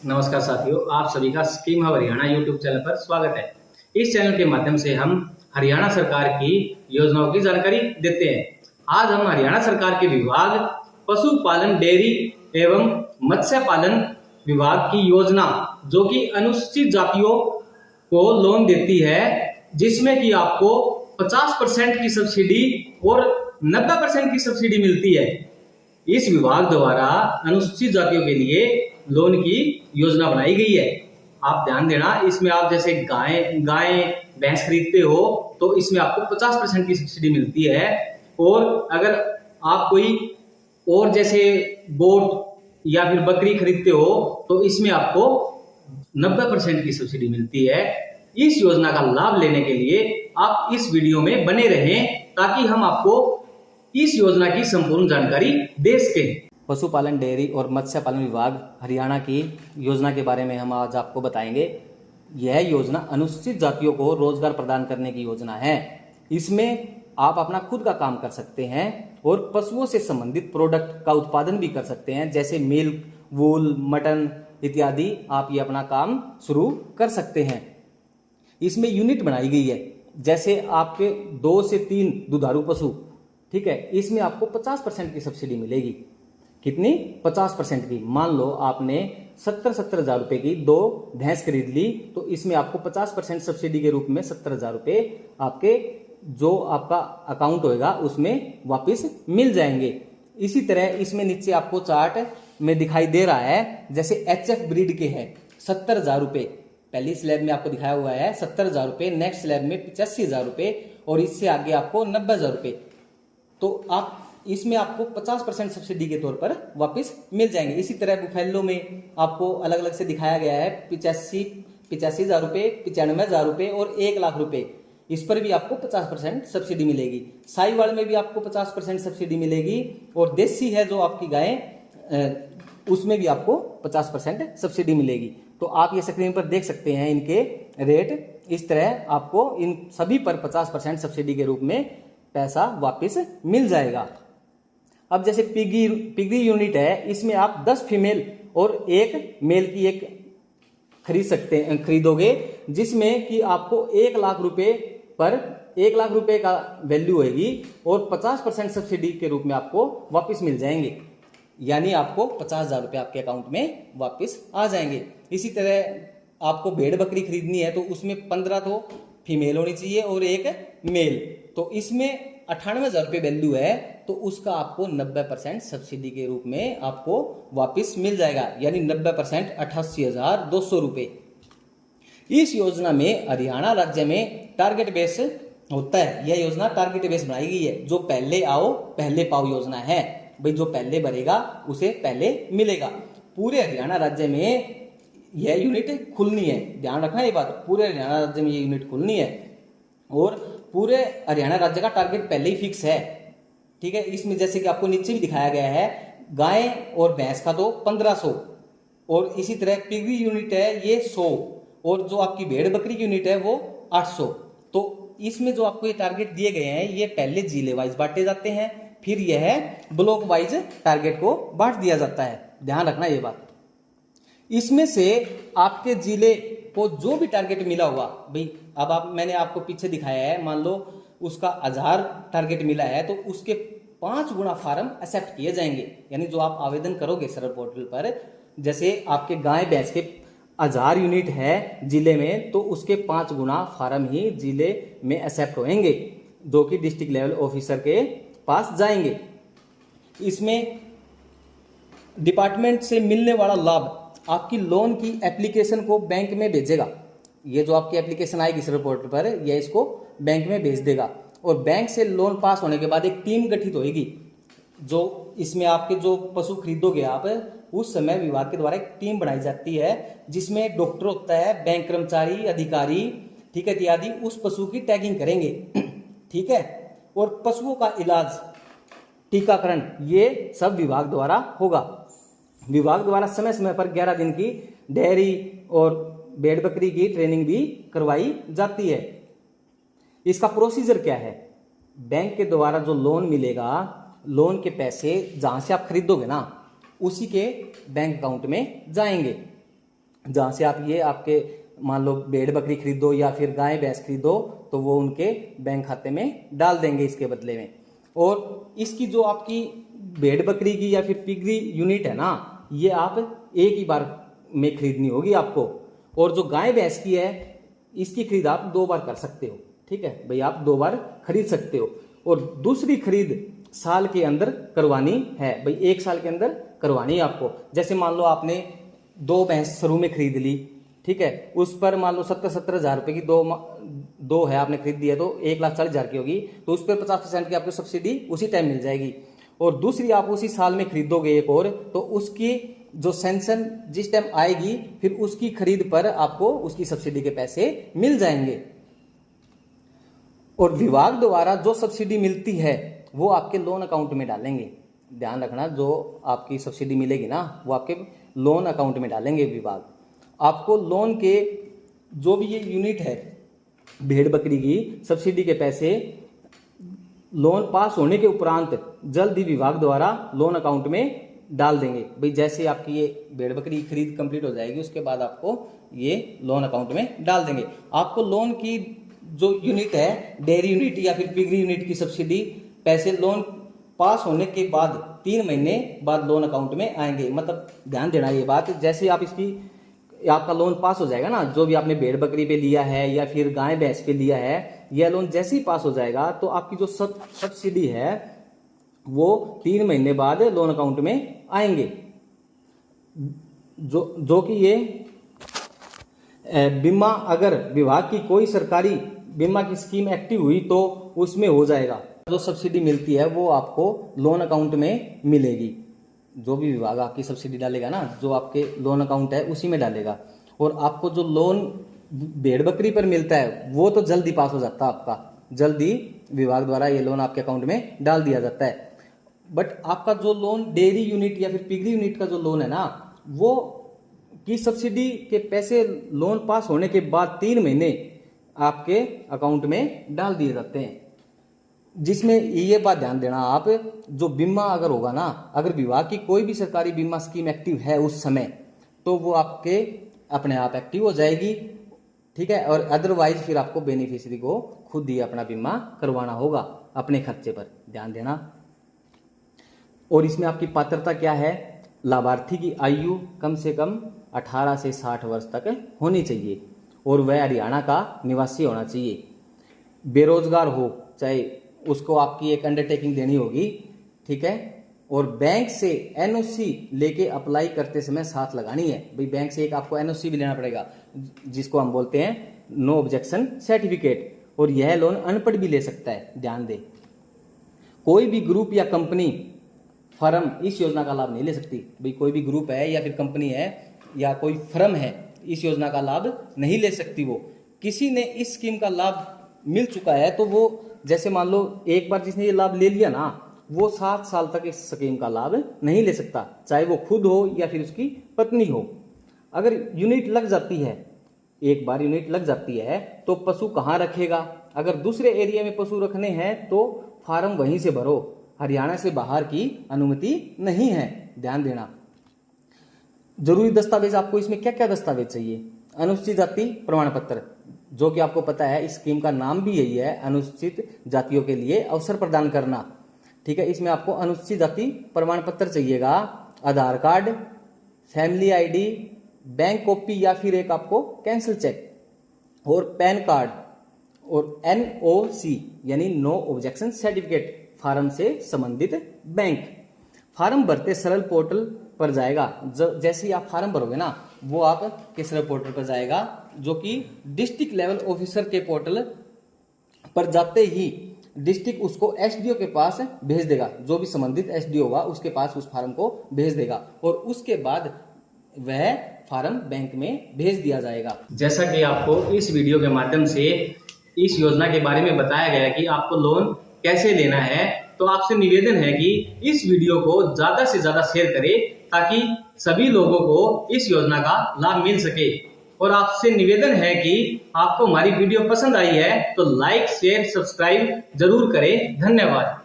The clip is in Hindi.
नमस्कार साथियों, आप सभी का scheme of Haryana YouTube channel पर स्वागत है। इस चैनल के माध्यम से हम हरियाणा सरकार की योजनाओं की जानकारी देते हैं। आज हम हरियाणा सरकार के विभाग पशुपालन, डेयरी एवं मत्स्य पालन विभाग की योजना, जो कि अनुसूचित जातियों को लोन देती है, जिसमें कि आपको 50% की सब्सिडी और 90% की सब्सिडी मिलती है। इस विभाग द्वारा अनुसूचित जातियों के लिए लोन की योजना बनाई गई है। आप ध्यान देना, इसमें आप जैसे गाय भैंस खरीदते हो तो इसमें आपको 50% की सब्सिडी मिलती है, और अगर आप कोई और जैसे गोट या फिर बकरी खरीदते हो तो इसमें आपको 90% की सब्सिडी मिलती है। इस योजना का लाभ लेने के लिए आप इस वीडियो में बने रहें, ताकि हम आपको इस योजना की संपूर्ण जानकारी दे सकें। पशुपालन, डेयरी और मत्स्य पालन विभाग हरियाणा की योजना के बारे में हम आज आपको बताएंगे। यह योजना अनुसूचित जातियों को रोजगार प्रदान करने की योजना है। इसमें आप अपना खुद का काम कर सकते हैं और पशुओं से संबंधित प्रोडक्ट का उत्पादन भी कर सकते हैं, जैसे मिल्क, वूल, मटन इत्यादि। आप ये अपना काम शुरू कर सकते हैं। इसमें यूनिट बनाई गई है, जैसे आपके 2 से 3 दुधारू पशु, ठीक है, इसमें आपको 50% की सब्सिडी मिलेगी। कितनी? 50% की। मान लो आपने 70 हजार रुपए की 2 भैंस खरीद ली, तो इसमें आपको 50% सब्सिडी के रूप में 70,000 रुपए आपके जो आपका अकाउंट होएगा उसमें वापस मिल जाएंगे। इसी तरह इसमें नीचे आपको चार्ट में दिखाई दे रहा है, जैसे HF ब्रीड के हैं 70,000 रुपए। पहली स्लैब में आपको दिखाया हुआ है 70,000 रुपए, नेक्स्ट स्लैब में 85,000 रुपए, और इससे आगे आपको 90,000 रुपए। तो आप इसमें आपको 50% सब्सिडी के तौर पर वापस मिल जाएंगे। इसी तरह बुफेलो में आपको अलग अलग से दिखाया गया है 85,000 रुपए, 95,000 रुपए और 1,00,000 रुपए। इस पर भी आपको 50% सब्सिडी मिलेगी। साहिवाल में भी आपको 50% सब्सिडी मिलेगी, और देसी है जो आपकी गायें, उसमें भी आपको 50% सब्सिडी मिलेगी। तो आप ये स्क्रीन पर देख सकते हैं इनके रेट। इस तरह आपको इन सभी पर 50% सब्सिडी के रूप में पैसा वापस मिल जाएगा। अब जैसे पिगी यूनिट है, इसमें आप 10 फीमेल और 1 मेल की एक खरीदोगे, जिसमें कि आपको 1,00,000 रुपए पर 1,00,000 रुपए का वैल्यू होगी, और 50% सब्सिडी के रूप में आपको वापस मिल जाएंगे। यानी आपको 50,000 रुपए आपके अकाउंट में वापस आ जाएंगे। इसी तरह आपको भेड़ बकरी खरीदनी है, तो उसमें 15 तो फीमेल होनी चाहिए और 1 मेल। तो इसमें 98,000 रुपये वैल्यू है, तो उसका आपको 90% सब्सिडी के रूप में आपको वापस मिल जाएगा, यानी 90% 88,200 रुपये। इस योजना में हरियाणा राज्य में टारगेट बेस होता है। यह योजना टारगेट बेस बनाई गई है, जो पहले आओ पहले पाओ योजना है। भाई जो पहले भरेगा उसे पहले मिलेगा। पूरे हरियाणा राज्य में यह यूनिट खुलनी है, ध्यान रखना ये बात। पूरे हरियाणा राज्य में ये यूनिट खुलनी है, और पूरे हरियाणा राज्य का टारगेट पहले ही फिक्स है, ठीक है। इसमें जैसे कि आपको नीचे भी दिखाया गया है, गाय और भैंस का तो 1500, और इसी तरह पिगी यूनिट है ये 100, और जो आपकी भेड़ बकरी की यूनिट है वो 800। तो इसमें जो आपको ये टारगेट दिए गए हैं, ये पहले जिले वाइज बांटे जाते हैं, फिर यह ब्लॉक वाइज टारगेट को बांट दिया जाता है। ध्यान रखना ये बात। इसमें से आपके जिले को जो भी टारगेट मिला हुआ, भाई अब मैंने आपको पीछे दिखाया है, मान लो उसका 1000 टारगेट मिला है, तो उसके 5 गुना फार्म एक्सेप्ट किए जाएंगे। यानी जो आप आवेदन करोगे सरल पोर्टल पर, जैसे आपके गाय भैंस के 1000 यूनिट है जिले में, तो उसके 5 गुना फार्म ही जिले में एक्सेप्ट होंगे, जो कि डिस्ट्रिक्ट लेवल ऑफिसर के पास जाएंगे। इसमें डिपार्टमेंट से मिलने वाला लाभ आपकी लोन की एप्लीकेशन को बैंक में भेजेगा। ये जो आपकी एप्लीकेशन आएगी सरल पोर्टल पर, यह इसको बैंक में भेज देगा, और बैंक से लोन पास होने के बाद एक टीम गठित होगी, जो इसमें आपके जो पशु खरीदोगे आप, उस समय विभाग के द्वारा एक टीम बनाई जाती है, जिसमें डॉक्टर होता है, बैंक कर्मचारी, अधिकारी, ठीक है, इत्यादि उस पशु की टैगिंग करेंगे, ठीक है। और पशुओं का इलाज, टीकाकरण, ये सब विभाग द्वारा होगा। विभाग द्वारा समय समय पर 11 दिन की डेयरी और भेड़ बकरी की ट्रेनिंग भी करवाई जाती है। इसका प्रोसीजर क्या है? बैंक के द्वारा जो लोन मिलेगा, लोन के पैसे जहां से आप खरीदोगे ना, उसी के बैंक अकाउंट में जाएंगे। जहाँ से आप ये आपके मान लो भेड़ बकरी खरीदो या फिर गाय भैंस खरीदो तो वो उनके बैंक खाते में डाल देंगे इसके बदले में। और इसकी जो आपकी भेड़ बकरी की या फिर पिगरी यूनिट है ना, ये आप एक ही बार में खरीदनी होगी आपको। और जो गाय भैंस की है इसकी खरीद आप 2 बार कर सकते हो, ठीक है भाई, आप 2 बार खरीद सकते हो। और दूसरी खरीद साल के अंदर करवानी है भाई, 1 साल के अंदर करवानी है आपको। जैसे मान लो आपने 2 भैंस शुरू में खरीद ली, ठीक है, उस पर मान लो 70 हजार रुपए की दो है आपने खरीद दिया तो 1,40,000 की होगी, तो उस पर 50% की आपको सब्सिडी उसी टाइम मिल जाएगी। और दूसरी आप उसी साल में खरीदोगे एक और, तो उसकी जो सैंक्शन जिस टाइम आएगी फिर उसकी खरीद पर आपको उसकी सब्सिडी के पैसे मिल जाएंगे। और विभाग द्वारा जो सब्सिडी मिलती है वो आपके लोन अकाउंट में डालेंगे। ध्यान रखना, जो आपकी सब्सिडी मिलेगी ना वो आपके लोन अकाउंट में डालेंगे विभाग। आपको लोन के जो भी ये यूनिट है भेड़ बकरी की सब्सिडी के पैसे लोन पास होने के उपरांत जल्द ही विभाग द्वारा लोन अकाउंट में डाल देंगे भाई। जैसे आपकी ये भेड़ बकरी खरीद कंप्लीट हो जाएगी उसके बाद आपको ये लोन अकाउंट में डाल देंगे। आपको लोन की जो यूनिट है डेयरी यूनिट या फिर पिगरी यूनिट की सब्सिडी पैसे लोन पास होने के बाद 3 महीने बाद लोन अकाउंट में आएंगे। मतलब ध्यान देना ये बात, जैसे आप आपका लोन पास हो जाएगा ना, जो भी आपने भेड़ बकरी पे लिया है या फिर गाय भैंस पे लिया है, यह लोन जैसे ही पास हो जाएगा तो आपकी जो सब्सिडी है वो 3 महीने बाद लोन अकाउंट में आएंगे। जो कि ये बीमा, अगर विभाग की कोई सरकारी बीमा की स्कीम एक्टिव हुई तो उसमें हो जाएगा। जो सब्सिडी मिलती है वो आपको लोन अकाउंट में मिलेगी। जो भी विभाग आपकी सब्सिडी डालेगा ना, जो आपके लोन अकाउंट है उसी में डालेगा। और आपको जो लोन भेड़ बकरी पर मिलता है वो तो जल्दी पास हो जाता है आपका, जल्दी विभाग द्वारा ये लोन आपके अकाउंट में डाल दिया जाता है। बट आपका जो लोन डेयरी यूनिट या फिर पिगरी यूनिट का जो लोन है ना, वो की सब्सिडी के पैसे लोन पास होने के बाद 3 महीने आपके अकाउंट में डाल दिए जाते हैं। जिसमें ये बात ध्यान देना आप, जो बीमा अगर होगा ना, अगर विभाग की कोई भी सरकारी बीमा स्कीम एक्टिव है उस समय तो वो आपके अपने आप एक्टिव हो जाएगी, ठीक है। और अदरवाइज फिर आपको बेनिफिशियरी को खुद ही अपना बीमा करवाना होगा अपने खर्चे पर, ध्यान देना। और इसमें आपकी पात्रता क्या है, लाभार्थी की आयु कम से कम 18 से 60 वर्ष तक होनी चाहिए और वह हरियाणा का निवासी होना चाहिए। बेरोजगार हो चाहे उसको आपकी एक अंडरटेकिंग देनी होगी, ठीक है। और बैंक से एनओसी लेके अप्लाई करते समय साथ लगानी है भाई। बैंक से एक आपको एनओसी भी लेना पड़ेगा जिसको हम बोलते हैं नो ऑब्जेक्शन सर्टिफिकेट। और यह लोन अनपढ़ भी ले सकता है, ध्यान दे। कोई भी ग्रुप या कंपनी फर्म इस योजना का लाभ नहीं ले सकती भाई। कोई भी ग्रुप है या फिर कंपनी है या कोई फर्म है इस योजना का लाभ नहीं ले सकती। वो किसी ने इस स्कीम का लाभ मिल चुका है तो वो, जैसे मान लो एक बार जिसने ये लाभ ले लिया ना, वो 7 साल तक इस स्कीम का लाभ नहीं ले सकता, चाहे वो खुद हो या फिर उसकी पत्नी हो। अगर यूनिट लग जाती है, एक बार यूनिट लग जाती है तो पशु कहाँ रखेगा। अगर दूसरे एरिया में पशु रखने हैं तो फार्म वहीं से भरो, हरियाणा से बाहर की अनुमति नहीं है, ध्यान देना। जरूरी दस्तावेज आपको इसमें क्या क्या दस्तावेज चाहिए, अनुसूचित जाति प्रमाण पत्र, जो कि आपको पता है इस स्कीम का नाम भी यही है, अनुसूचित जातियों के लिए अवसर प्रदान करना, ठीक है। इसमें आपको अनुसूचित जाति प्रमाण पत्र चाहिएगा, Aadhaar card, family ID, bank copy या फिर एक आपको कैंसिल चेक और पैन कार्ड और एनओसी यानी नो ऑब्जेक्शन सर्टिफिकेट फार्म से संबंधित बैंक। फार्म भरते सरल पोर्टल पर जाएगा। जैसे ही आप फार्म भरोगे ना, वो आप के सरल पोर्टल पर जाएगा, जो कि डिस्ट्रिक्ट लेवल ऑफिसर के पोर्टल पर जाते ही डिस्ट्रिक्ट उसको एसडीओ के पास भेज देगा। जो भी संबंधित एसडीओ होगा उसके पास उस फार्म को भेज देगा और उसके बाद वह फार्म बैंक में भेज दिया जाएगा। जैसा कि आपको इस वीडियो के माध्यम से इस योजना के बारे में बताया गया कि आपको लोन कैसे लेना है, तो आपसे निवेदन है कि इस वीडियो को ज्यादा से ज्यादा शेयर करें ताकि सभी लोगों को इस योजना का लाभ मिल सके। और आपसे निवेदन है कि आपको हमारी वीडियो पसंद आई है तो लाइक, शेयर, सब्सक्राइब जरूर करें। धन्यवाद।